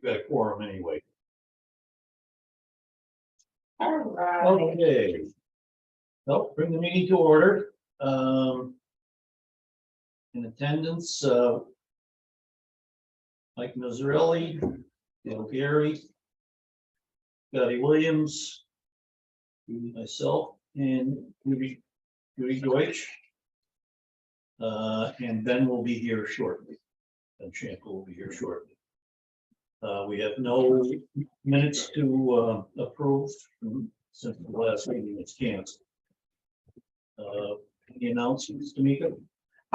got a quorum anyway. All right. Okay. Well, bring the meeting to order. In attendance, Mike Mazzarelli, Dale Gary, Scotty Williams, myself, and Judy Deutsch. And Ben will be here shortly. Ben Shank will be here shortly. We have no minutes to approve since the last meeting was canceled. Any announcements, Tamika?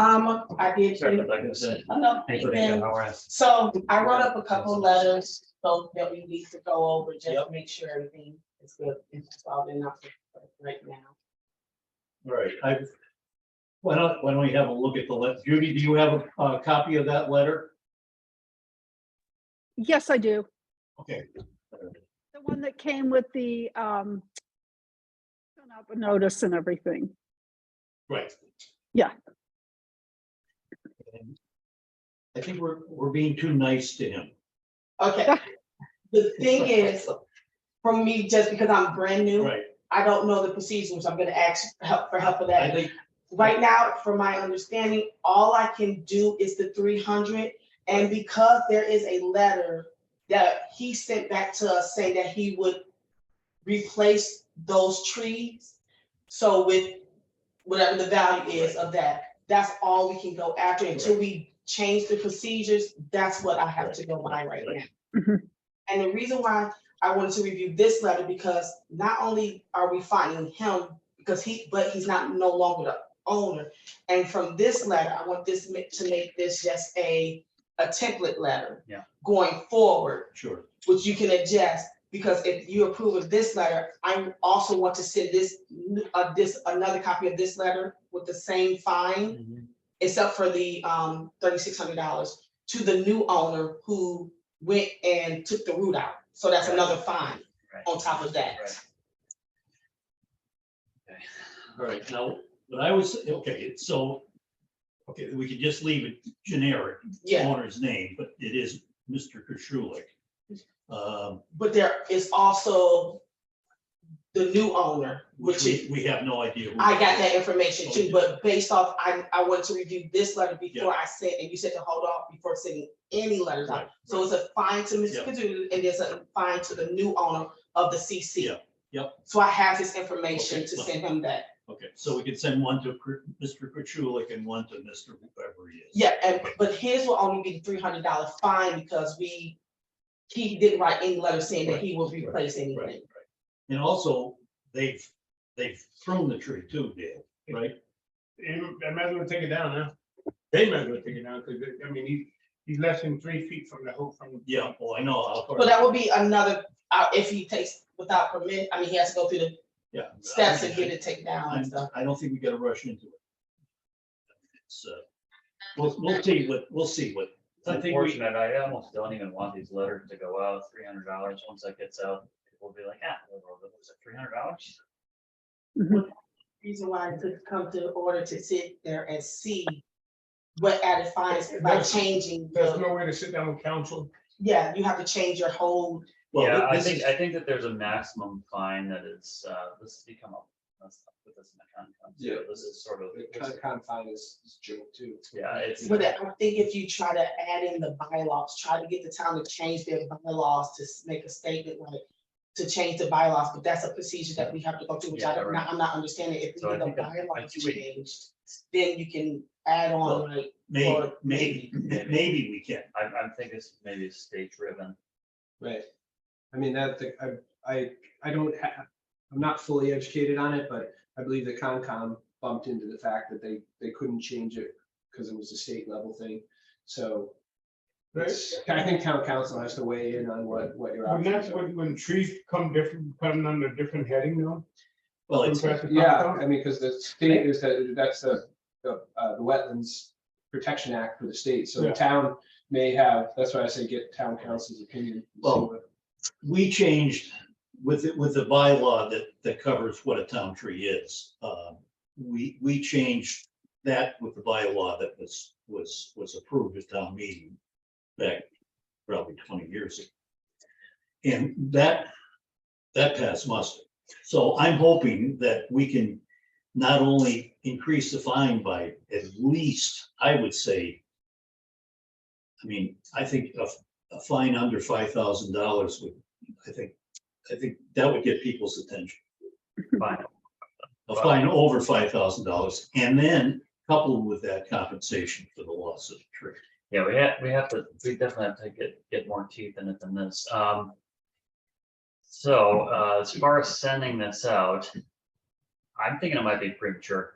I did. Oh, no, amen. So I wrote up a couple of letters, so that we need to go over just to make sure everything is good. It's all enough right now. All right, why don't we have a look at the letter? Judy, do you have a copy of that letter? Yes, I do. Okay. The one that came with the filling out the notice and everything. Right. Yeah. And I think we're being too nice to him. Okay. The thing is, for me, just because I'm brand new, Right. I don't know the procedures. I'm gonna ask for help with I that. think, Right now, from my understanding, all I can do is the 300. And because there is a letter that he sent back to us saying that he would replace those trees. So with whatever the value is of that, that's all we can go after until we change the procedures. That's what I have to go by right now. Mhm. And the reason why I wanted to review this letter, because not only are we finding him because but he's not no longer the owner. And from this letter, I want this to make this just a template letter. Yeah. Going forward, sure. which you can adjust, because if you approve of this letter, I also want to send this another copy of this letter with the same fine, except for the $3,600 to the new owner who went and took the root out. So that's another fine on top of that. All right, now, but I was, okay, so, okay, we could just leave it generic, Yeah, owner's name, but it is Mr. Koschulik. but there is also the new owner, which is, we have no idea. who I that got is. that information too, but based off, I wanted to review this letter before I sent, and you said to hold off before sending any letters out. Right, So it's a fine to Mr. Yep. Kadoodle, and there's a fine to the new owner of the CC. Yep, yep. So I have his information Okay, to well, send him that. Okay, so we could send one to Mr. Koschulik and one to Mr. whoever he is. Yeah, but his will only be the $300 fine because he didn't write any letter saying that he will replace anything. Right. And also, they've pruned the tree too, Dale, right? I might as well take it down, huh? They might as well take it down, because, I mean, he's less than 3 feet from the whole, from. Yeah, well, I know. But that would be another, if he takes without permit, I mean, he has to go through the Yeah. steps and get it taken down and stuff. I don't think we gotta rush into it. It's, we'll see what. It's unfortunate. I almost don't even want these letters to go out. $300. Once that gets out, people will be like, was it $300? Reason why it took come to order to sit there and see what added fines by changing There's the, no way to sit down with council. yeah, you have to change your whole, Well, Yeah, I this think is- that there's a maximum fine that is, this has become let's not put this in the context. Yeah. This is sort of. The confine is joke too. Yeah, it's. but I think if you try to add in the bylaws, try to get the town to change their bylaws to make a statement like to change the bylaws, but that's a procedure that we have to go through, which Yeah, I'm not understanding. If So I the think bylaws we- changed, then you can add Well, on like. Maybe we can. I'm thinking it's maybe state driven. Right. I mean, I don't have, I'm not fully educated on it, but I believe the Concom bumped into the fact that they couldn't change it because it was a state level thing. So I think town council has to weigh in on what your When options that's are. when trees come under different heading though. Well, it's, compared to Yeah, Concom? I mean, because the state is that's the Wetlands Protection Act for the state. So Yeah. the town may have, that's why I say get town council's opinion. Well, we changed with the bylaw that covers what a town tree is. We changed that with the bylaw that was approved at town meeting back probably 20 years ago. And that passed muster. So I'm hoping that we can not only increase the fine by at least, I would say, I mean, I think a fine under $5,000 would, I think that would get people's attention. Fine. A fine over $5,000, and then coupled with that compensation for the loss of the tree. Yeah, we definitely have to get more teeth in it than this. So, as far as sending this out, I'm thinking it might be premature.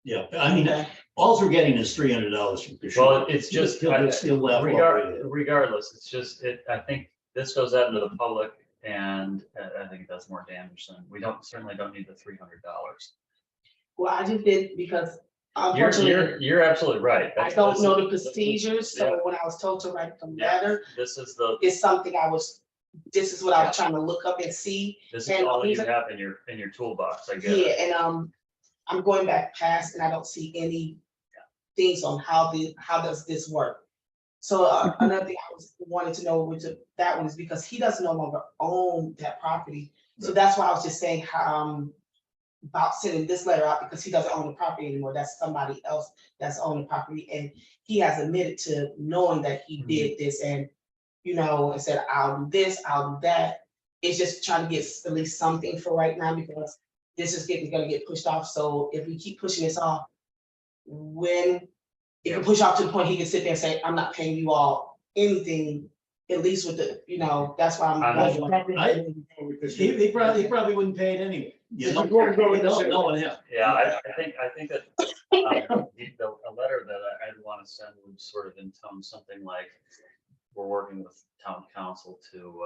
Yeah, I mean, Okay. all we're getting is $300 from Kashuk. Well, it's just, Still left. regardless, it's just, I think this goes out into the public and I think it does more damage than, certainly don't need the $300. Well, I just did because unfortunately, You're absolutely right. I don't know the procedures, so when I was told to write the letter, This is it's something this is what I was trying to look up and see. this is And all you these are- have in your toolbox, I guess. Yeah, and I'm going back past and I don't see any things on how does this work? So another thing I wanted to know with that one is because he doesn't no longer own that property. So that's why I was just saying about sending this letter out because he doesn't own the property anymore. That's somebody else that's owning the property. And he has admitted to knowing that he did this and, and said, I'll do this, I'll do that. It's just trying to get at least something for right now because this is gonna get pushed off. So if we keep pushing this off, when it can push off to the point he can sit there and say, I'm not paying you all anything, at least with the, that's why I'm. He probably wouldn't pay it anyway. You know? Before we go with this- No, yeah. Yeah, I think that a letter that I'd want to send would sort of intone something like, we're working with town council to,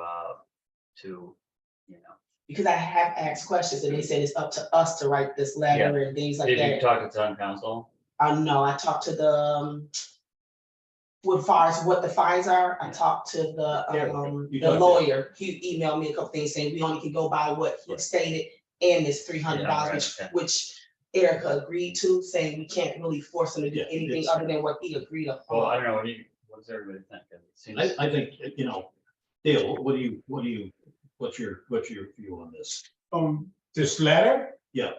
Because I have asked questions and they said it's up to us to write this letter and things like did you that. talk to town council? No, I talked to the, as far as what the fines are, I talked to You the talked to- lawyer. He emailed me a couple things saying we only can go by what he Right. stated and it's $300, Yeah, right, which Erica agreed to, saying we can't really force him to do Yeah, anything it's- other than what he agreed Well, I upon. don't know, what does everybody think? It seems- I think, Dale, what's your view on this? This letter? Yeah.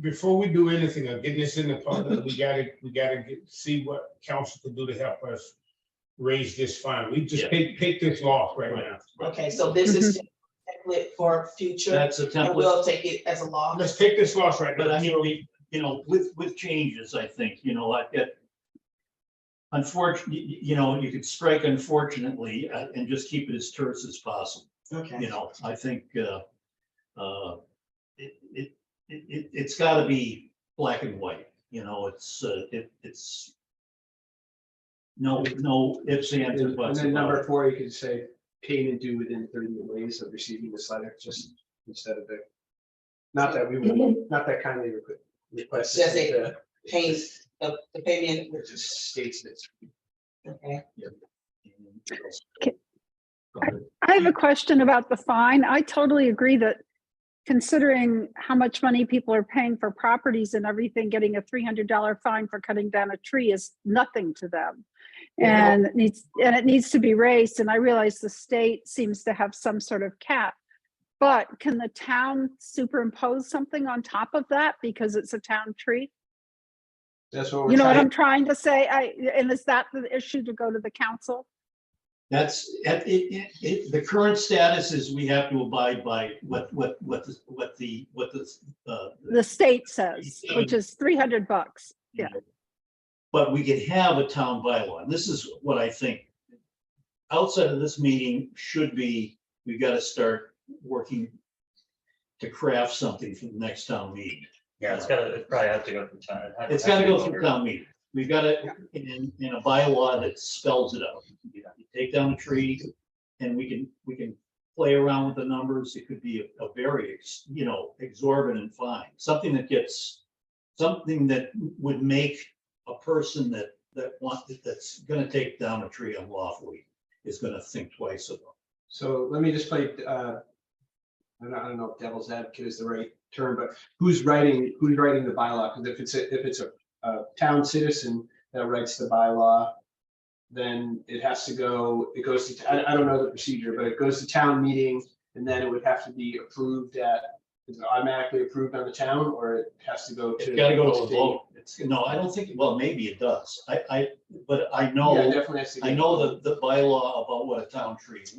Before we do anything or get this in the public, we gotta see what council can do to help us raise this fine. We just Yeah. take this loss right now. Okay, so this is just a template for future That's a and template, we'll take it as a law. Let's take this loss right now. but I mean, with changes, I think, like that. Unfortunately, you could strike unfortunately and just keep it as terse as possible. Okay. I think it's gotta be black and white, it's no ifs, ands, or And buts. then about number it. 4, you could say payment due within 30 days of receiving this letter, just instead of not that kindly request. Just say pay the payment, It just states that. okay. I have a question about the fine. I totally agree that considering how much money people are paying for properties and everything, getting a $300 fine for cutting down a tree is nothing to them. And it needs to be raised. And I realize the state seems to have some sort of cap. But can the town superimpose something on top of that because it's a town tree? That's what we're You know what trying. I'm trying to say? And is that the issue to go to the council? That's, the current status is we have to abide by what the The state says, which is $300. Yeah. But we could have a town bylaw, and this is what I think. Outside of this meeting should be, we've got to start working to craft something for the next town meeting. Yeah, it probably has to go through town. It's got to go through town meeting. We've got it in a bylaw that spells it out. You take down a tree and we can play around with the numbers. It could be a very, exorbitant fine, something that would make a person that's gonna take down a tree unlawfully is gonna think twice about. So let me just play, I don't know if devil's advocate is the right term, but who's writing the bylaw? Because if it's a town citizen that writes the bylaw, then it has to go, it goes to, I don't know the procedure, but it goes to town meeting, and then it would have to be approved is it automatically approved on the town, or it has to go to? It's gotta go to a state? vote. No, I don't think, well, maybe it does. But I Yeah, it know, definitely has to I get- know the bylaw about what a town tree is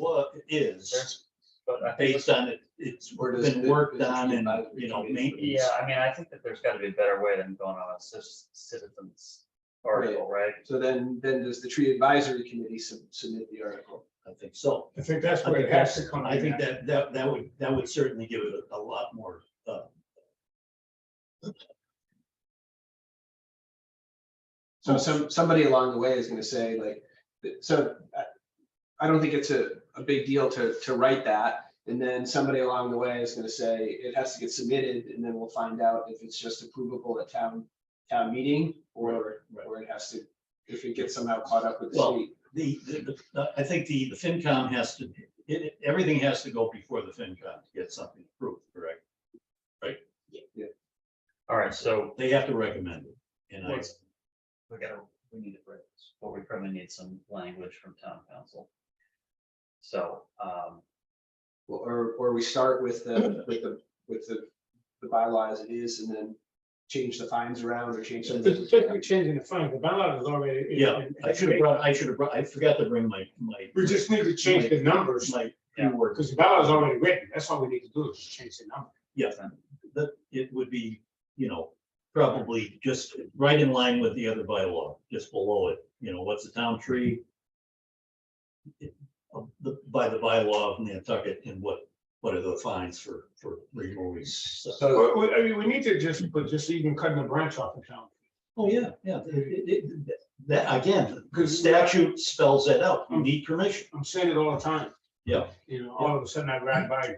But I think, based on it's Where does been the- worked does the on and, advisory you know, committee- maintenance. yeah, I mean, I think that there's gotta be a better way than going on a citizens article, right? So then does the tree advisory committee submit the article? I think so. I think that's I where think it has to come. I in think at. that would certainly give it a lot more, So somebody along the way is gonna say like, so I don't think it's a big deal to write that. And then somebody along the way is gonna say it has to get submitted, and then we'll find out if it's just approvable at town meeting, or it has to, if it gets somehow caught up with the Well, state. I think the FinCom has to, everything has to go before the FinCom to get something approved, correct? All right, so They have to recommend it. And I, we need to write this, but we probably need some language from town council. So, Or we start with the bylaw as it is, and then change the fines around, or change some. It's just changing the fund, the ballot is already. yeah, I forgot to bring my. We just need to change the numbers, My Yeah. keyword, because the ballot is already written, that's all we need to do is change the number. yeah, that it would be, you know, probably just right in line with the other bylaw, just below it, you know, what's the town tree? By the bylaw of Nantucket, and what are the fines for removing stuff? So, I mean, we need to just even cutting a branch off the town. Oh, yeah, yeah, that, again, the statute spells that out, you need permission. I'm saying it all the time. Yeah. You know, all of a sudden I ride by,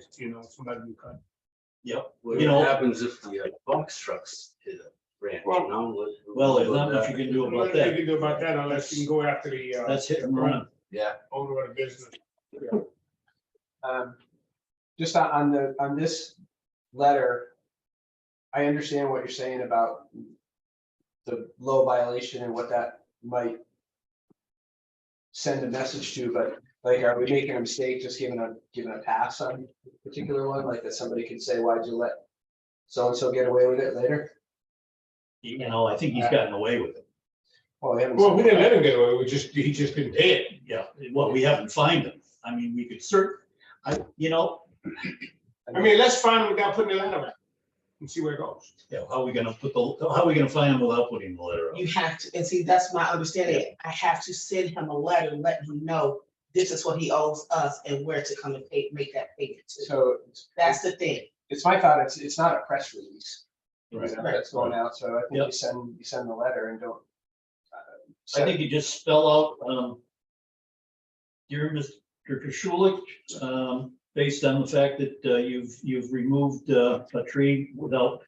somebody new cut. Yep, What You know- happens if the box trucks hit a branch, you know? well, there's not much you can do about Nothing you that, can do about that unless you can go after the, that's hit and run. Yeah. owner of the business. just on this letter, I understand what you're saying about the low violation and what that might send a message to, but like, are we making a mistake just giving a pass on a particular one, like that somebody could say, why'd you let so-and-so get away with it later? You know, I think he's gotten away with it, Well, we haven't. Well, we didn't let him get away, he just didn't pay it. yeah, well, we haven't fined him, I mean, we could you know, I mean, let's find him without putting the letter out and see where it goes. yeah, how are we gonna find him without putting the letter out? You have to, and see, that's my understanding. I have to send him a letter, letting him know this is what he owes us and where to come and make that payment to. So That's the thing. it's my thought, it's not a press release. Right. That's going out, so I think Yep. you send the letter and don't. I think you just spell out, dear Mr. Schulich, based on the fact that you've removed a tree without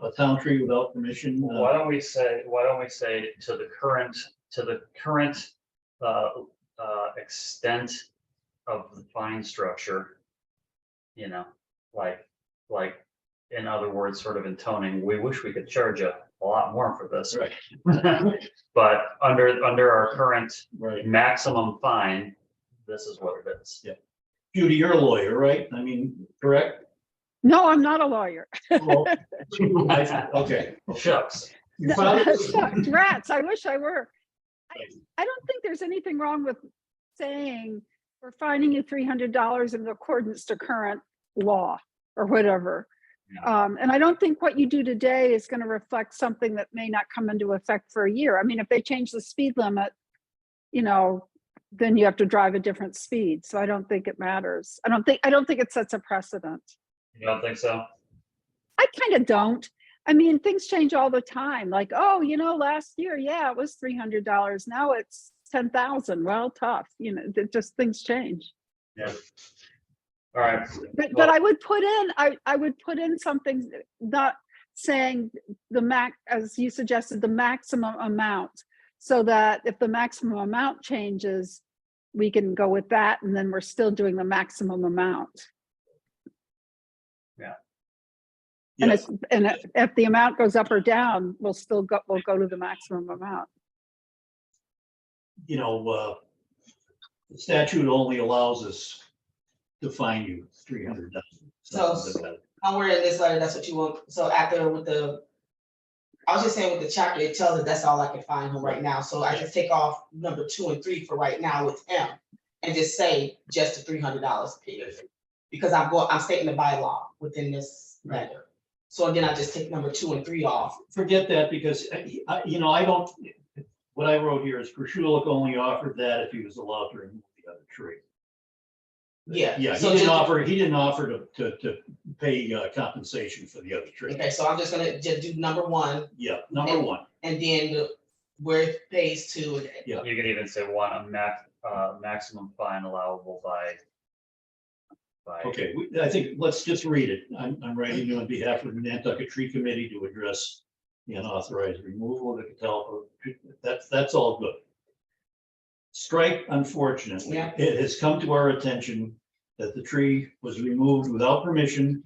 a town tree without permission. why don't we say to the current extent of the fine structure, you know, like, in other words, sort of intoning, we wish we could charge a lot more for this. Right, But under our current right. maximum fine, this is what it is. Judy, you're a lawyer, right? I mean, correct? No, I'm not a lawyer. Well, okay. Shucks. You filed it? Shucks, rats, I wish I were. I don't think there's anything wrong with saying we're fining you $300 in accordance to current law or whatever. And I don't think what you do today is going to reflect something that may not come into effect for a year. I mean, if they change the speed limit, then you have to drive a different speed. So I don't think it matters. I don't think it sets a precedent. You don't think so? I kind of don't. I mean, things change all the time. Like, oh, last year, yeah, it was $300. Now it's 10,000. Well, tough. Just things change. Yeah. All right. But I would put in, I would put in something not saying as you suggested, the maximum amount, so that if the maximum amount changes, we can go with that, and then we're still doing the maximum amount. And Yes. if the amount goes up or down, we'll go to the maximum amount. you know, the statute only allows us to fine you $300. So- Somewhere in this letter, that's what you want, so after with the, I was just saying with the chapter, it tells us that's all I can find him right now, so I just take off number 2 and 3 for right now with him. And just say just the $300 period, because I'm stating the bylaw within this letter. So again, I just take number 2 and 3 off. Forget that because, you know, I don't, what I wrote here is Krashulik only offered that if he was allowed to remove the other tree. Yeah. Yeah, So he didn't just- offer to pay compensation for the other tree. Okay, so I'm just gonna just do number 1 Yeah, number one, and then where phase 2. Yeah. You could even say maximum fine allowable by. okay, I think, let's just read it. I'm writing you on behalf of the Nantucket Tree Committee to address the unauthorized removal of the catalpa. That's all good. Strike, unfortunately, Yeah. it has come to our attention that the tree was removed without permission.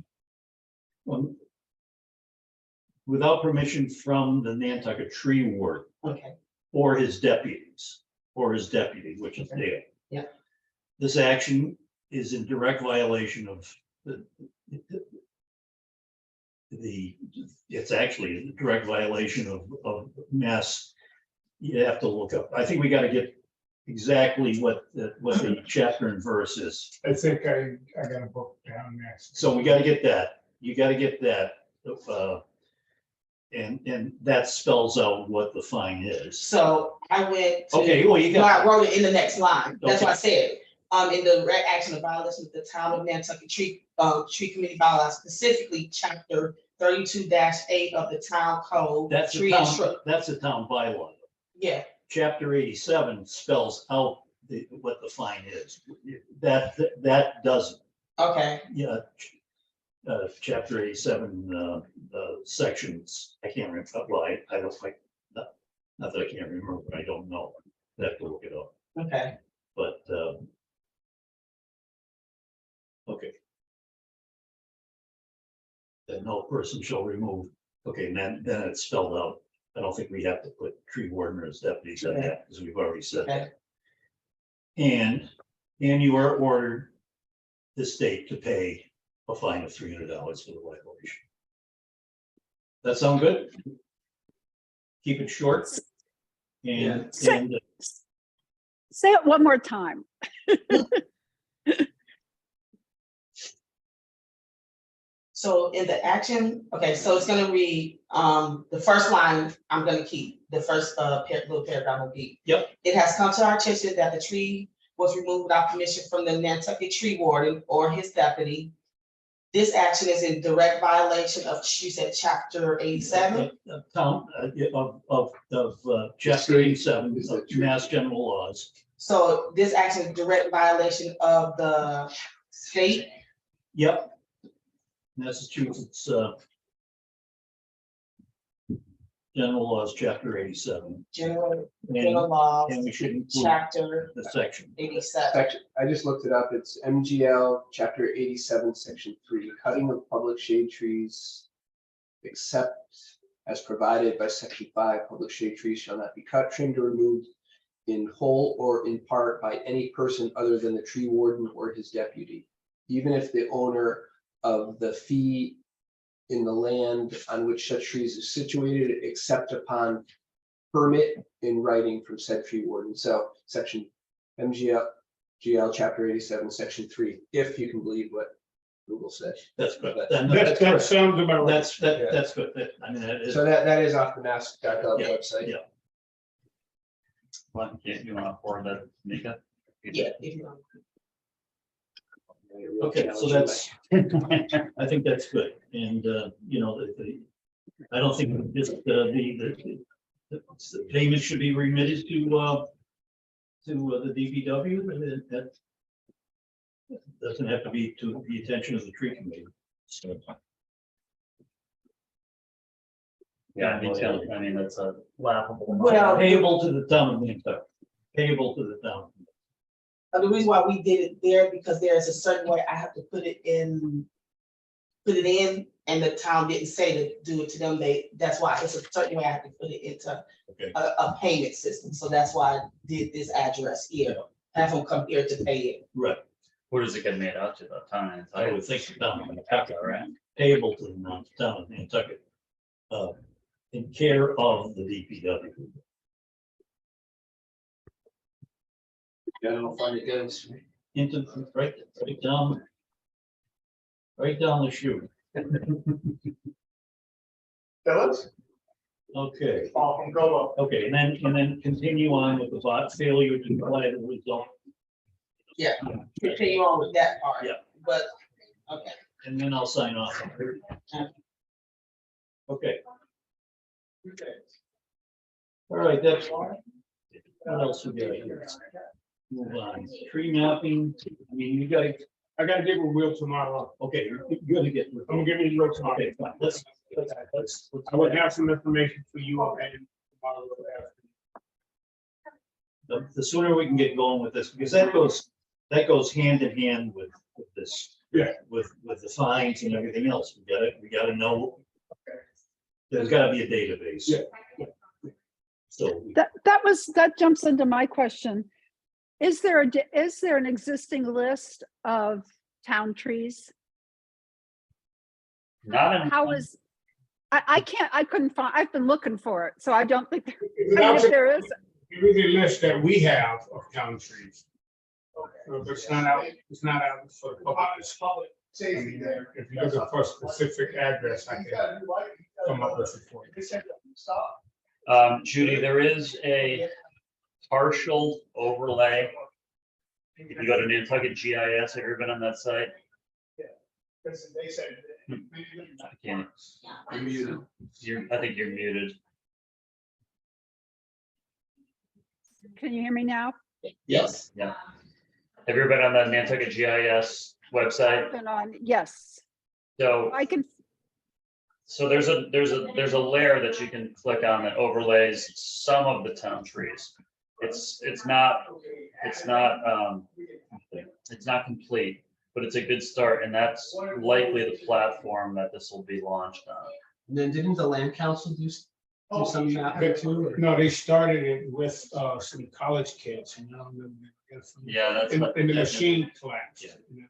Without permission from the Nantucket Tree Ward Okay, or his deputies, or his deputy, which is Dale. Yeah. This action is in direct violation of it's actually a direct violation of mass. You have to look up, I think we gotta get exactly what the chapter and verse is. I think I got a book down next. So we gotta get that, you gotta get that, and that spells out what the fine is. so I went to. Okay, well, you No, I got, wrote it in the next line. That's what I Okay. said. In the direct action of violation of the town of Nantucket Tree Committee bylaws, specifically chapter 32-8 of the town code. that's a tree and town, shrub- that's a town bylaw. Yeah, Chapter 87 spells out what the fine is. That doesn't, okay, yeah. Chapter 87, sections, I can't remember, well, I don't like, not that I can't remember, but I don't know. I have to look it up, okay, but, okay. That no person shall remove, okay, and then it's spelled out. I don't think we have to put tree warden or his deputies in that, because we've already said that. And you are ordered the state to pay a fine of $300 for the violation. That sound good? Keep it short. And, Yeah. and Say it one more time. so in the action, okay, so it's gonna read, the first line, I'm gonna keep, the first, little paragraph will be. Yep. It has come to our attention that the tree was removed without permission from the Nantucket Tree Warden or his deputy. This action is in direct violation of, you said, chapter 87? town, of chapter 87 of Mass General Laws. So this action is direct violation of the state. Yep. Massachusetts, General Laws, chapter 87. General And laws, we should include chapter the section. 87. Section, I just looked it up. It's MGL chapter 87, section 3, cutting of public shade trees. Except as provided by section 5, public shade trees shall not be cut, trimmed, or removed in whole or in part by any person other than the tree warden or his deputy, even if the owner of the fee in the land on which such trees is situated, except upon permit in writing from said tree warden. So section GL chapter 87, section 3, if you can believe what Google said. That's good. That sounds about right. That's good. I mean, that is, So that is off the mass.gov Yeah, website. yeah. Well, you want to forward that, Mika? Yeah, if you want. okay, so that's, I think that's good. And, you know, I don't think this, the payment should be remitted to the DPW, and that doesn't have to be to the attention of the tree committee. So, Yeah, me too. I mean, that's a laughable. amount. Well, Payable to the town of Nantucket, payable to the town. the reason why we did it there, because there is a certain way I have to put it in put it in and the town didn't say to do it to them, that's why it's a certain way I have to put it into Okay. a payment system. So that's why I did this address here. Have them come here to pay it. Right, Where does it get made out to, the town and I would think the town of Nantucket, right, payable to the town of Nantucket. In care of the DPW. General fund it goes. Into, right down. Right down the chute. Phillips, Okay, Paul from Golo. okay, and then continue on with the bot failure to provide the result. Yeah, continue on with that part. Yeah. But, okay. And then I'll sign off. Okay. All right, that's. What else we got here? Move on. Tree mapping, I mean, you gotta, I gotta give a Will tomorrow. okay, you're gonna get. I'm gonna give you Will tomorrow. Okay, fine, let's. I will have some information for you already tomorrow. The sooner we can get going with this, because that goes hand in hand with this. Yeah. With the fines and everything else, we gotta know. There's gotta be a database. Yeah. So, That jumps into my question. Is there an existing list of town trees? Not in. How is, I couldn't find, I've been looking for it, so I don't think, If I mean, if there is, There is a list that we have of town trees. But it's not out for the public. Public I safety mean, there. if you're looking for a specific address, I can come up with it for you. Stop. Judy, there is a partial overlay. If you go to Nantucket GIS, have you ever been on that site? Because they said. I can't. You're muted. I think you're muted. can you hear me now? Yes. Yeah. Have you ever been on the Nantucket GIS website? Been on, yes, So, I can, so there's a layer that you can click on that overlays some of the town trees. It's not complete, but it's a good start, and that's likely the platform that this will be launched on. And then didn't the land council do some mapping too? or- No, they started it with some college kids, you know. Yeah, that's. In what- the yeah. machine class. Yeah. you know.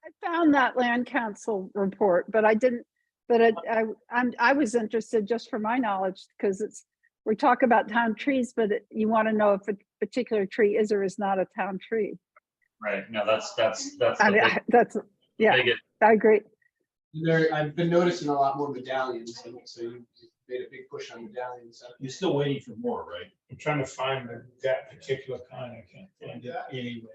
I found that land council report, but I didn't, but I was interested just for my knowledge, because we talk about town trees, but you want to know if a particular tree is or is not a town tree. Right, no, that's the I mean, big- that's, yeah, biggest- I agree. I've been noticing a lot more medallions, and so you made a big push on medallions. you're still waiting for more, right? I'm trying to find that particular kind. I can't find it anywhere.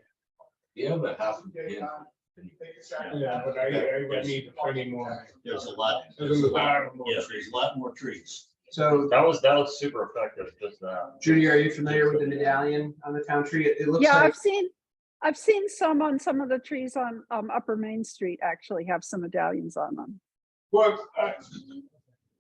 Yeah, but half of it. Yeah, but I need plenty more. There's a lot. There's a lot more. Yeah, there's a lot more trees. So that was super effective, just Judy, are you familiar with the medallion on the town tree? It looks Yeah, like, I've seen some on some of the trees on Upper Main Street actually have some medallions on them. Well,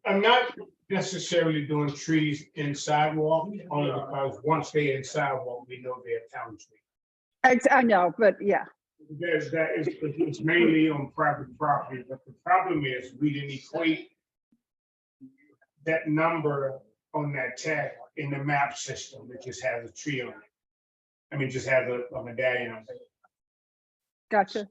I'm not necessarily doing trees in sidewalk, only because once they're in sidewalk, we know they're town trees. I know, but yeah, It's mainly on private property, but the problem is we didn't equate that number on that tag in the map system. It just has a tree on it. I mean, just has a medallion on it. gotcha.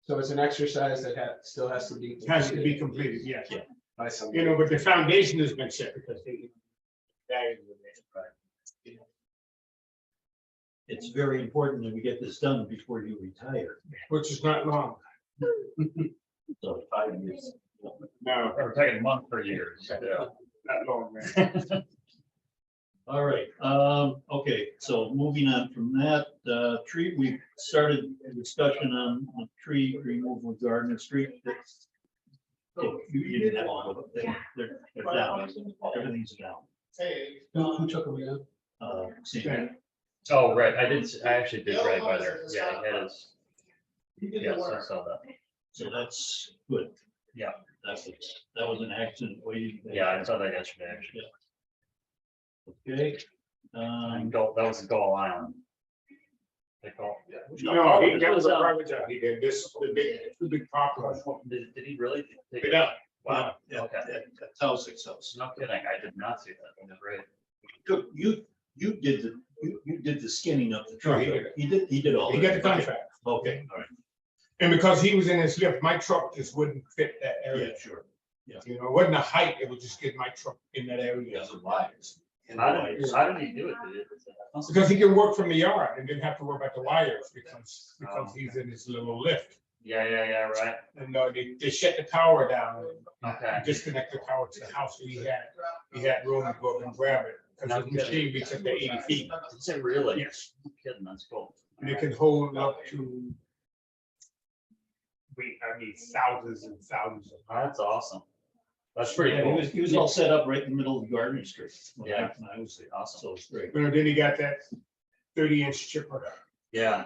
so it's an exercise that still has to be. It has to be completed, yes. Yeah. By some. You know, but the foundation has been set because they. medallions are there. It's very important that we get this done before you retire. Which is not long. So 5 years. No, we're taking a month per year. Yeah. not long, man. All right, okay, so moving on from that, tree, we started a discussion on tree removal, Gardner Street. That's- You didn't have all of them, they're down, everything's down. Who took them down? Sam, Oh, right, I actually did right by there, yeah, it is. Yes, I saw that. So that's good. Yeah. That was an accident waiting. Yeah, I saw that yesterday, actually. Okay, That was Gull Island. they call. No, that was a private job. He did this, the big property. Did he really? take it? Yeah. Wow, Yeah, okay. at Tausig's house. No kidding, I did not see that. That's great. You did the skinning of the No, he tree. did He did all. He that. got the contract. Okay, all right. And because he was in his lift, my truck just wouldn't fit that Yeah, area. sure. You know, it wasn't a height, it would just get my truck in that area. Because of wires. How did he do it? Because he can work from the yard and didn't have to worry about the wires because he's in his little lift. Yeah, right. And they shut the power down Okay. and disconnect the power to the house. So he had room to go up and grab it. Because the machine reaches up to 80 feet. Is it really? Yes. No kidding, that's cool. And it can hold up to, thousands and thousands of pounds. That's awesome. That's pretty Yeah, cool. he was all set up right in the middle of Gardner Street. when I was there. Awesome. So it's great. You know, then he got that 30-inch chipper. Yeah.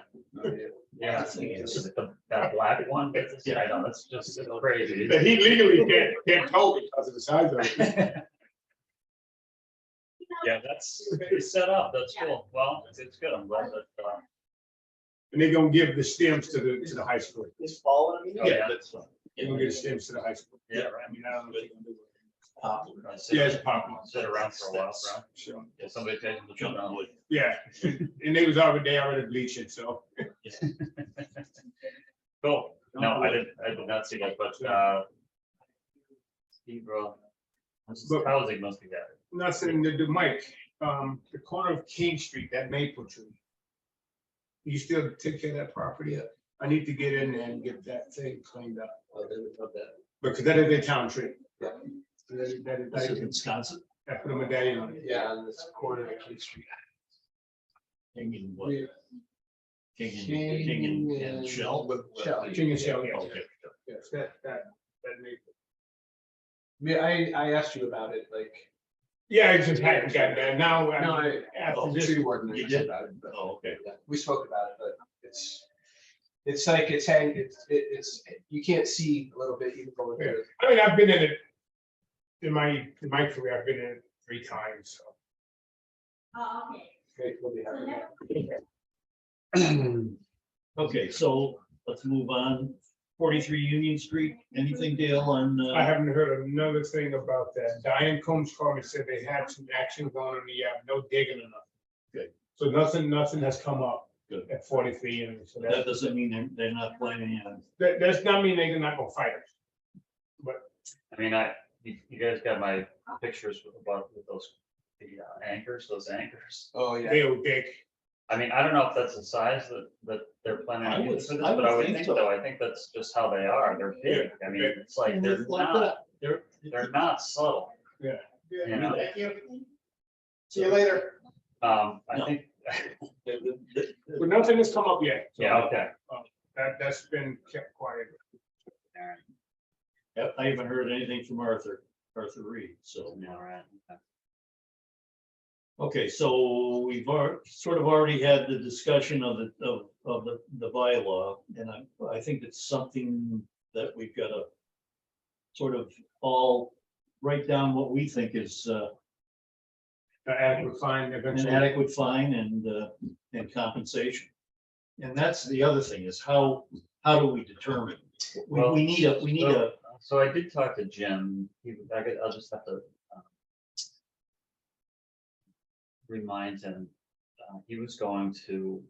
Yeah. That black one. Yeah, I know, that's just crazy. That he legally can't tow because of the size of it. Yeah, that's pretty set up. That's cool. Well, it's good. I'm glad that, And they're gonna give the stems to the high school. It's following me. Oh, yeah. That's fine. They're gonna get the stems to the high school. yeah, I right. mean, I don't know if they're gonna do it. Sit- Yeah, it's popular. Sit around for a while, bro. Sure. Yeah, somebody pays them to Jump jump on on. wood. Yeah, and they already bleached it, so. Cool. No, I did not see that, but, Steve, this is But- housing must be that. Nothing to do, Mike, the corner of King Street, that maple tree. You still take care of that property? I need to get in there and get that thing cleaned up. Because that is a town tree. Yeah. This is Wisconsin. I put a medallion on it. Yeah, on this corner of King Street. King and what? Yeah. King and Shell. Shell. King and Shell, yeah. Okay. Yes, that maple. Yeah, I asked you about it, like, Yeah, I just hadn't gotten there. Now, no, after Oh, this, tree warden You asked did? about it, but Oh, okay. yeah, we spoke about it, but it's like, it's hang, it's, you can't see a little bit even going through. I mean, I've been in it, in my career, I've been in it 3 times, so. Okay, we'll be happy. Okay, so let's move on. 43 Union Street, anything, Dale, on? I haven't heard another thing about that. Diane Combs called me, said they had some action going on, no digging enough. Good. So nothing has come up. Good. At 43 Union, so That doesn't mean they're not planning on. that does not mean they're not gonna fight us. I mean, you guys got my pictures with those, the anchors, those anchors. Oh, yeah. They were big. I mean, I don't know if that's the size that they're planning I on would- using for I this, would but I would think think so. so. I think that's just how they are. They're big. I mean, it's like, they're not, they're not subtle. Yeah. You know, Thank you. See you later. I No. think, But nothing has come up yet. so, yeah, okay. That's been kept quiet. Yep, I haven't heard anything from Arthur Reed, so. Yeah, right. Okay. Okay, so we've sort of already had the discussion of the bylaw, and I think it's something that we've got to sort of all write down what we think is The adequate fine an eventually. adequate fine and compensation. And that's the other thing, is how do we determine? We need a, So I did talk to Jim. I'll just have to remind him. He was going to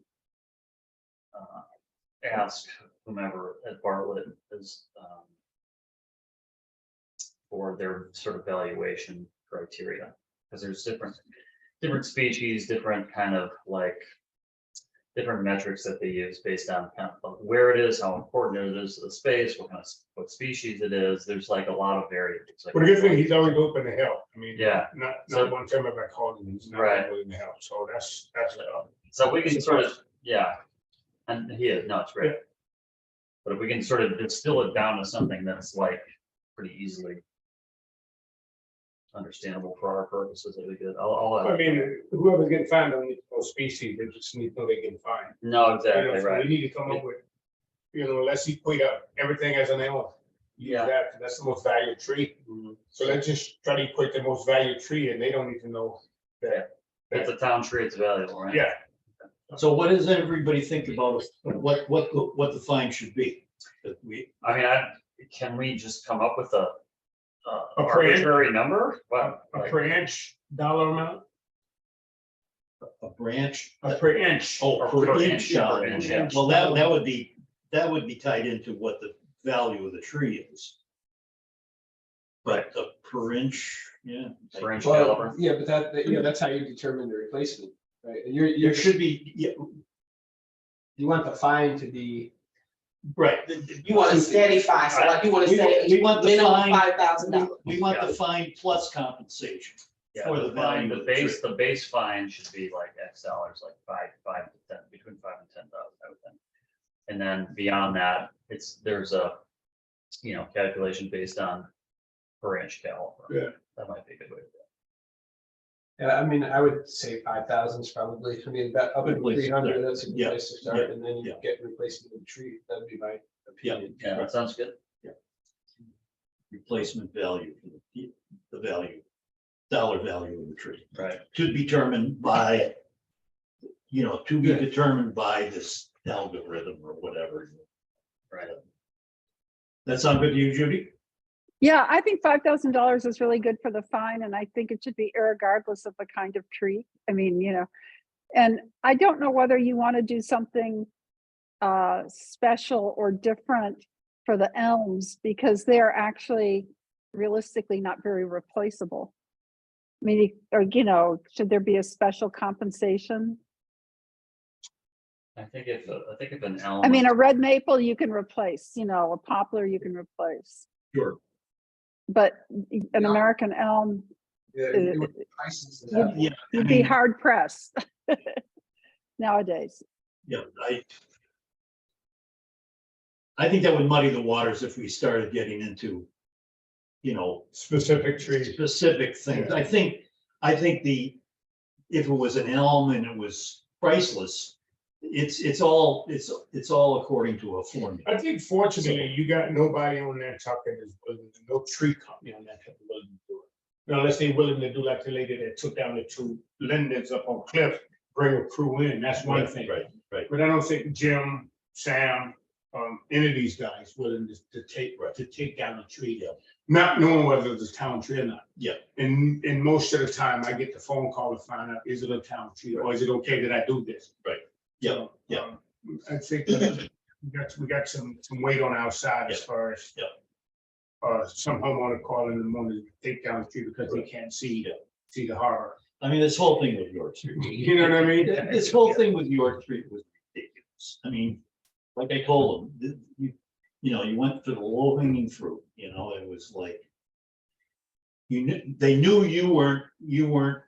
ask whomever at Bartlett is for their sort of valuation criteria, because there's different species, different kind of like different metrics that they use based on kind of where it is, how important it is to the space, what species it is. There's like a lot of variables. Like But the good thing, he's always open to help. I mean. Yeah. Not So- one time I've called him, he's not Right. willing to help, so that's. So we can sort of, yeah, and he is, no, it's great. But if we can sort of distill it down to something that's like pretty easily understandable for our purposes, that'd be good. I mean, whoever's getting fined on those species, they just need to know they can find. No, exactly, So right. we need to come up with, let's equate up everything as an animal. Yeah. That's the most valued tree. Mhm. So let's just try to equate the most valued tree and they don't need to know that. It's a town tree, it's valuable, right? Yeah, So what does everybody think about what the fine should be? That we, I mean, can we just come up with a per inch? arbitrary number? What? A like- per inch dollar amount, a branch? a per inch. Oh, Or per per inch, inch, per yeah. inch, yeah. Well, that would be tied into what the value of the tree is. But the per inch, yeah. Per inch Well, caliber. yeah, but that's how you determine the replacement, right? And There should be, yeah, you want the fine to be, right. You want a steady fine, so like you wanna say We want the minimum fine. $5,000. We want the fine plus compensation. Yeah, For the the fine, value the of the tree. base, the base fine should be like X dollars, like five to 10, between 5 and 10,000, I would think. And then beyond that, there's a, calculation based on per inch caliber. Yeah. That might be a good way to do it. yeah, I mean, I would say 5,000 is probably, I mean, up Good at place to 300, start. that's a good Yeah, place to start, and then you yeah. get replacement of the tree, that'd be my opinion. Yeah, that sounds good. Replacement value for the value, dollar value of the tree. Right. To be determined by, to be Yeah. determined by this algorithm or whatever. Right. That sound good to you, Judy? Yeah, I think $5,000 is really good for the fine, and I think it should be irregardless of the kind of tree. I mean, and I don't know whether you want to do something special or different for the elms, because they're actually realistically not very replaceable. I mean, or should there be a special compensation? I think if an elm. I mean, a red maple you can replace, a poplar you can replace, Sure. but an Yeah. American elm, Yeah, it would be prices and that. Yeah. you'd I be mean, hard pressed nowadays. Yeah, I think that would muddy the waters if we started getting into, Specific trees. specific things. I think if it was an elm and it was priceless, it's all according to a formula. I think fortunately, you got nobody on that trucking is willing, no tree company on that truck is willing to do it. Now, unless they're willing to do like the lady that took down the two lindens up on Cliff, bring a crew in, that's one thing. Right. But I don't think Jim, Sam, any of these guys willing to take down a tree. Yeah. Not knowing whether it's a town tree or not. Yeah. And most of the time, I get the phone call to find out, is it a town tree, or is it okay that I do this? Right. Yeah, So, yeah. I think that we got some weight on our side as Yeah. far as. Yeah. Some homeowner calling in the morning to take down the tree because they can't see the harbor. I mean, this whole thing with York Street. You know what I mean? This whole thing with York Street was ridiculous. I mean, like I told them, you went for the low hanging fruit, it was like. They knew you weren't. You were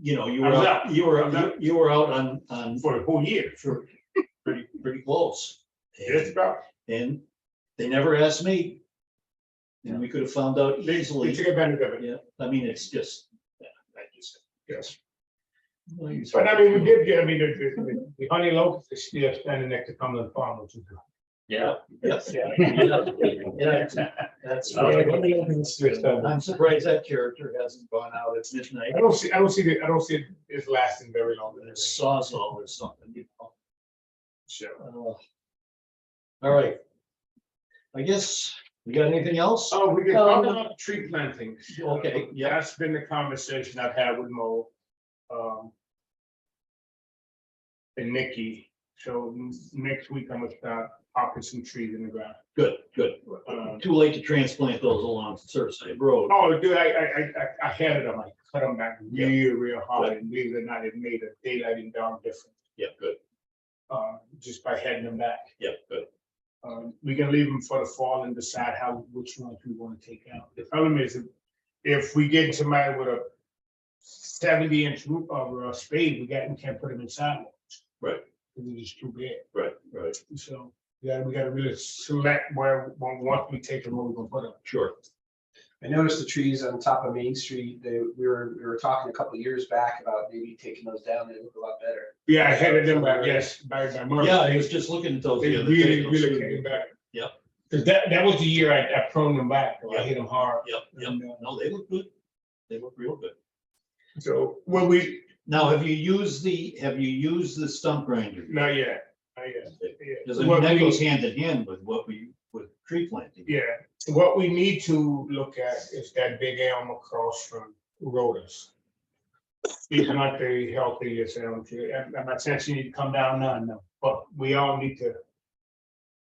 I was out, out. you were, I was out. you were out on For the whole year. for pretty close. Just about. And they never asked me. And we could have found out They easily. took advantage of it. Yeah, I mean, it's just, I just. Yes. Well, you- But I mean, we did get, the honey locust is still standing next to Cumberland Farm, which is good. Yeah. Yes. Yeah. Yeah, that's right. I'm surprised that character hasn't gone out at midnight. I don't see it lasting very long. A sawzall or something. Sure. All right. I guess, we got anything else? Oh, we can talk about tree planting. Okay, yeah. That's been the conversation I've had with Mo. And Nikki. So next week I'm gonna start popping some trees in the ground. Good. Too late to transplant those along Surfside Road. Oh, dude, I had them, I cut them back real hard, and believe it or not, it made a daylight and dawn difference, Yeah, good. just by heading them back. Yeah, good. We can leave them for the fall and decide which ones we want to take out. The problem is, if we get somebody with a 70-inch root or a spade, we can't put them in sidewalks. Right. Because it's just too big. Right. So, we gotta really select where, once we take them, where we're gonna put them. Sure. I noticed the trees on top of Main Street, we were talking a couple of years back about maybe taking those down, they look a lot better. Yeah, I headed them back, yes, by Murphy. Yeah, I was just looking at those. They the other day. really came back. Yep. Cause that was the year I pruned them back, I hit them hard. Yep. No, they look good. They look real good. So, well, we Now, have you used the stump grinder? Not yet, not yet. Yeah. Because I mean, What that we- goes hand in hand with with tree planting. Yeah, what we need to look at is that big elm across from Rhoda's. These are not very healthy as elm tree. I'm not saying she need to come down none, no, but we all need to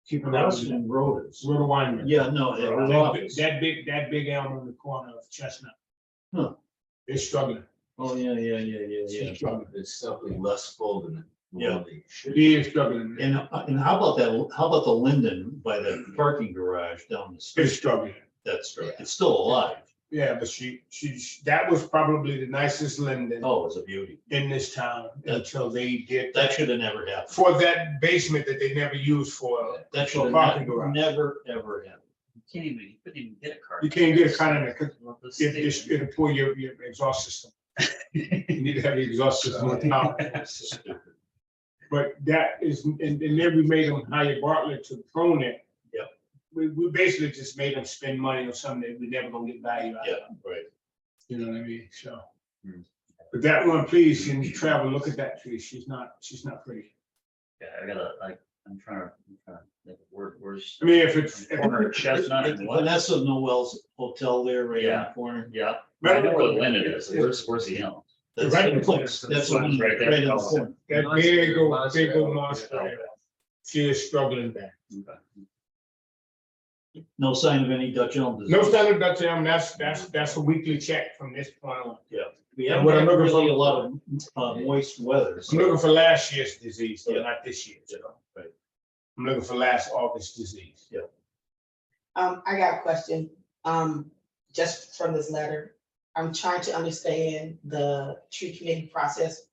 keep an eye That's on in Rhoda's. Rhoda Weinman. Yeah, no, her office. That big elm on the corner of Chestnut. Huh. They're struggling. Oh, yeah. She's struggling. It's definitely less full than it Yeah. normally should. She is struggling. And how about that, how about the linden by the parking garage down the They're street? struggling. That's right, it's still alive. Yeah, but that was probably the nicest linden Oh, it's a beauty. in this town until they did That should have never happened. for that basement that they never used for. That should parking have garage. never, ever happened. You couldn't even get a car. You can't get a car in there because Well, the state- it'll pull your exhaust system. You need to have the exhaust system on top. But that is, and then we made them hire Bartlett to prune it. Yep. We basically just made them spend money on something that we never gonna get value out Yeah, of. right. You know what I mean? So. Hmm. But that one, please, when you travel, look at that tree. She's not pretty. Yeah, I'm trying to think of where's. I mean, if it's. Corner of Chestnut and what? Vanessa Noel's hotel there, right in the corner. Yeah, I know where the linden is. Where's the elm? That's Right in the the place. corner. That's the one Right right there. in the corner. That big old monster. She is struggling bad. No sign of any Dutch elm disease. No standard Dutch elm, that's a weekly check from this point on. We And haven't what I'm had looking really for- a lot of moist weather. I'm looking for last year's disease, so Yeah. not this year's. Right. I'm looking for last August disease. I got a question, just from this letter. I'm trying to understand the tree committee process.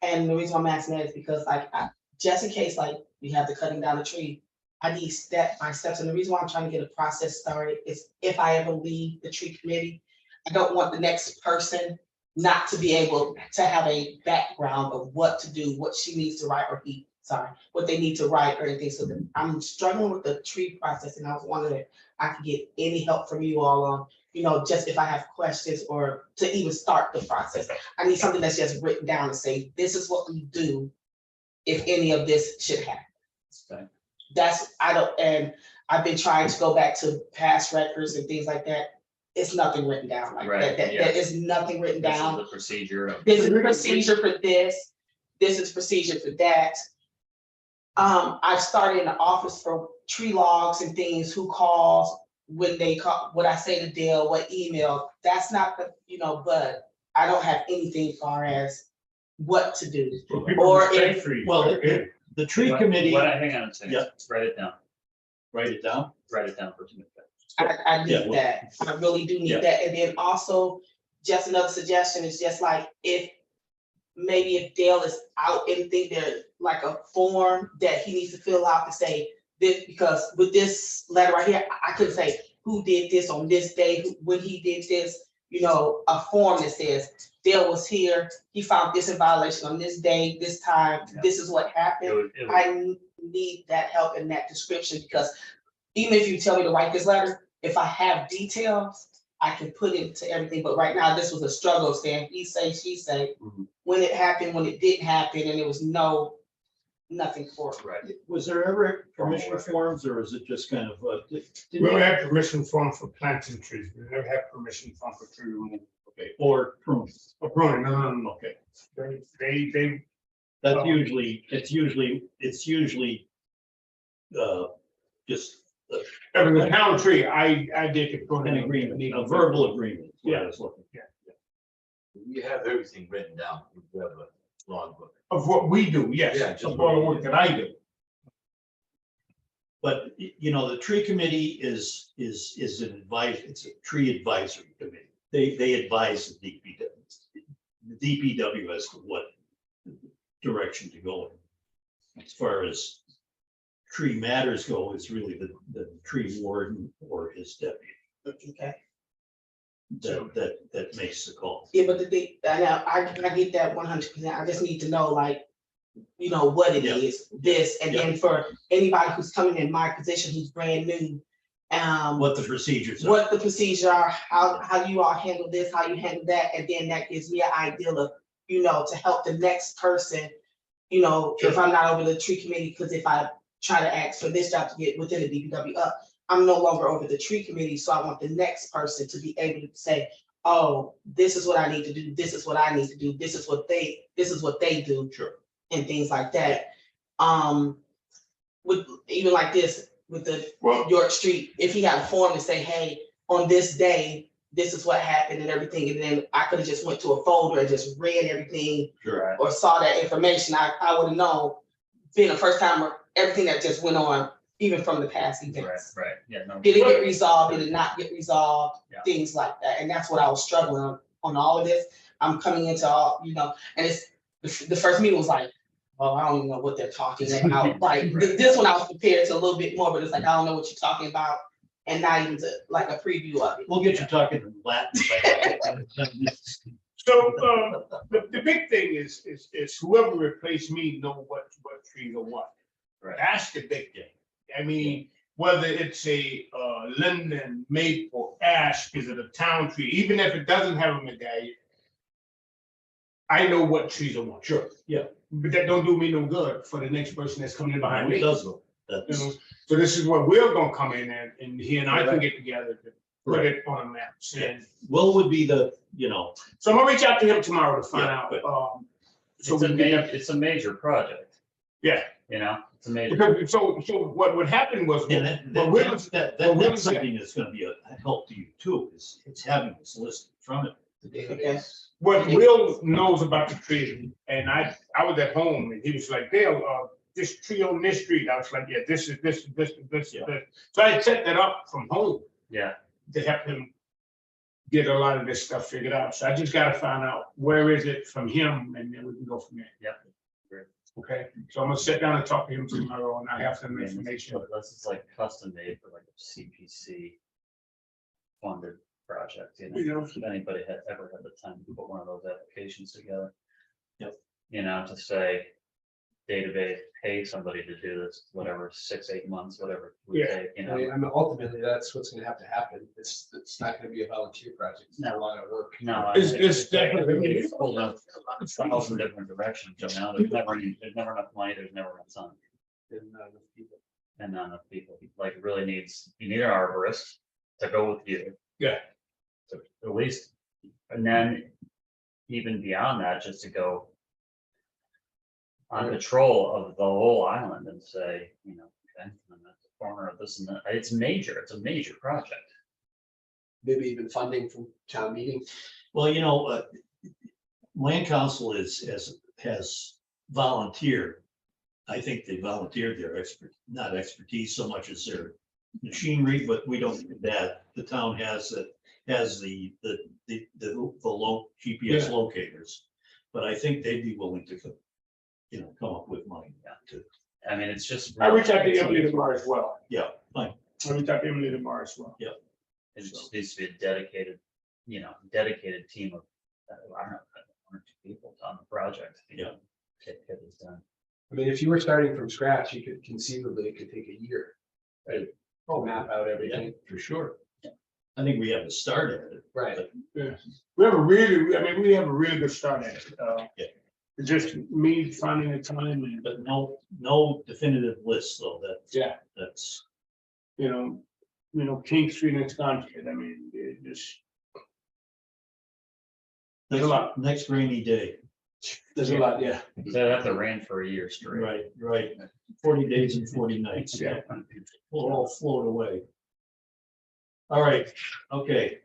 And the reason I'm asking that is because just in case, like, we have the cutting down the tree, I need step by steps. And the reason why I'm trying to get a process started is if I ever leave the tree committee, I don't want the next person not to be able to have a background of what to do, what she needs to write, what they need to write or anything. So that I'm struggling with the tree process, and I was wondering if I could get any help from you all on, just if I have questions or to even start the process. I need something that's just written down and say, this is what we do if any of this should happen. Okay. And I've been trying to go back to past records and things like that. It's nothing written down like Right, that. yeah. There is nothing written This is down. the procedure of. This is procedure for this. This is procedure for that. I've started in the office for tree logs and things, who calls, when they call, what I say to Dale, what email. That's not but I don't have anything far as what to do. Or if- Well, the tree committee, Hang on a second. Yeah. Write it down. write it down. Write it down for two minutes. I Yeah, need well- that. I really do Yeah. need that. And then also, just another suggestion is just like if Dale is out, anything there, like a form that he needs to fill out to say this, because with this letter right here, I couldn't say who did this on this day, when he did this, a form that says Dale was here, he found this in violation on this day, this time, Yeah. this is what It happened. would- it would- I need that help in that description, because even if you tell me to write this letter, if I have details, I can put it to everything, but right now, this was a struggle saying, he say, she say, Mhm. when it happened, when it didn't happen, and there was nothing for it. Right. Was there ever permission forms, or is it just kind of, We don't have permission form for planting trees. We never have permission form for tree removal. okay, or pruning? For pruning, no. Okay, They, that's Oh. it's usually just I mean, the town tree, I did the an pruning. agreement, a verbal agreement. is what I was looking for. We have everything written down. We have a logbook. Of what we do, Yeah, yes, just of all the work that I do. But, the tree committee is an it's a tree advisory committee. They advise the DPW. The DPW as to what direction to go in. As far as tree matters go, it's really the tree warden or his deputy Okay, that makes the call. yeah, but I get that 100%, I just need to know, what it Yeah. is, this, and then for anybody who's coming in my position, who's brand new, What the procedures are. what the procedure are, how you all handle this, how you handle that, and then that gives me an idea of, to help the next person, if I'm not over the tree committee, because if I try to ask for this job to get within the DPW up, I'm no longer over the tree committee, so I want the next person to be able to say, oh, this is what I need to do, this is what I need to do, this is what they do. Sure. And things like that. With, even like this, with the Well- York Street, if he had a form to say, hey, on this day, this is what happened and everything, and then I could have just went to a folder and just read everything Sure. or saw that information, I would have known, being the first time, everything that just went on, even from the past Right, events. right, yeah, no. Did it get resolved, did it not get resolved, Yeah. things like that, and that's what I was struggling on all of this. I'm coming into all, and it's, the first meeting was like, oh, I don't even know what they're talking about, like, this one I was prepared to a little bit more, but it's like, I don't know what you're talking about, and not even to, like, a preview of it. We'll get you talking in Latin. So, the big thing is whoever replaced me know what trees are what. Right. That's the big thing. I mean, whether it's a linden, maple, ash, is it a town tree, even if it doesn't have a medallion, I know what trees are what. Sure, yeah. But that don't do me no good for the next person that's coming in behind It me. does look, You know, that's, so this is where we're gonna come in and he and I can get together to put Right. it on a map. And Will would be the, so I'm gonna reach out to him tomorrow to find Yeah, out, good. so It's we a can get major, it's a major project, yeah, it's a major. because, so what would happen was, and that, what we're- that's something that's gonna be a help to you too, is it's having this list from it. Okay. what Will knows about the tree, and I was at home, and he was like, Dale, this tree on this street, I was like, yeah, this is this. Yeah. So I set that up from home Yeah, to help him get a lot of this stuff figured out, so I just gotta find out where is it from him, and then we can go from there. Yep. Great. Okay, so I'm gonna sit down and talk to him tomorrow, and I have some information. This is like custom made for like a CPC funded project, You know. if anybody had ever had the time to put one of those applications together. Yep. To say database, pay somebody to do this, whatever, 6, 8 months, whatever. it would Yeah. take, I mean, ultimately, that's what's gonna have to happen. It's not gonna be a volunteer project. It's not a lot of work. No. It's definitely- It's pulled out 1,000 different directions, there's never enough money, there's never enough time. And not enough people. And not enough people, like really you need an arborist to go with you. Yeah. So at least, and then even beyond that, just to go on patrol of the whole island and say, okay, I'm at the corner of this and that, it's a major project. Maybe even funding from town meeting. Well, land council has volunteered. I think they volunteered their not expertise so much as their machinery, but we don't do that. The town has the low GPS Yeah. locators. But I think they'd be willing to, come up with money to, I mean, it's just. I reach out to Emily tomorrow as well. yeah, fine. I reach out to Emily tomorrow as well. It just needs to be a dedicated team of, I don't know, 1 or 2 people on the project. Yeah. Get this done. I mean, if you were starting from scratch, you could conceivably, it could take a year. Right. To map out Yeah, everything. for sure. I think we have to start at it. Right. We have a really good start at it. Yeah. It's just me finding the time and, But no definitive list, though, yeah, that's, King Street and Sconset, I mean, it just, There's a lot. next rainy day. There's a lot, yeah. So that the rain for a year straight. Right. 40 days and 40 nights. Yeah. We'll all float away. All right, okay.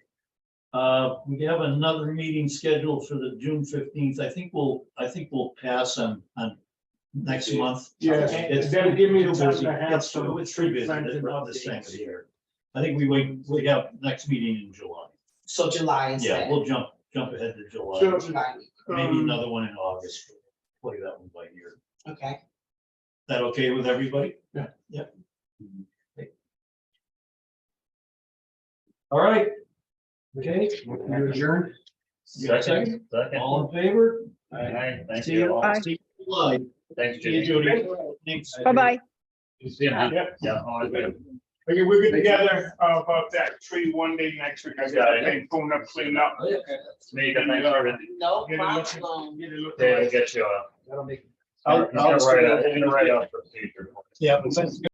We have another meeting scheduled for the June 15th. I think we'll pass on next month. Yes, It's that'll give me too time busy. to have It's some too busy friends and at this time of updates. the year. I think we have next meeting in July. So July Yeah, instead. we'll jump ahead to July. Sure. July, Maybe another one in August. Play that one by ear. okay. That okay with everybody? Yeah. Yep. All right, Okay, you adjourned? Second. all in favor? All right, thank See you. you all. Bye. See you in July. Thanks, See you, Judy. Judy. Thanks. Bye-bye. See you, man. Yep. Yeah, always good. Okay, we'll get together about that tree one day next week. I got Got it. everything phone up, clean up. Oh, yeah. Tamika, thanks for everything. No Get it looking- problem. get it looking Dave will right. get you a, That'll make. he's gonna write a procedure. Yeah, but since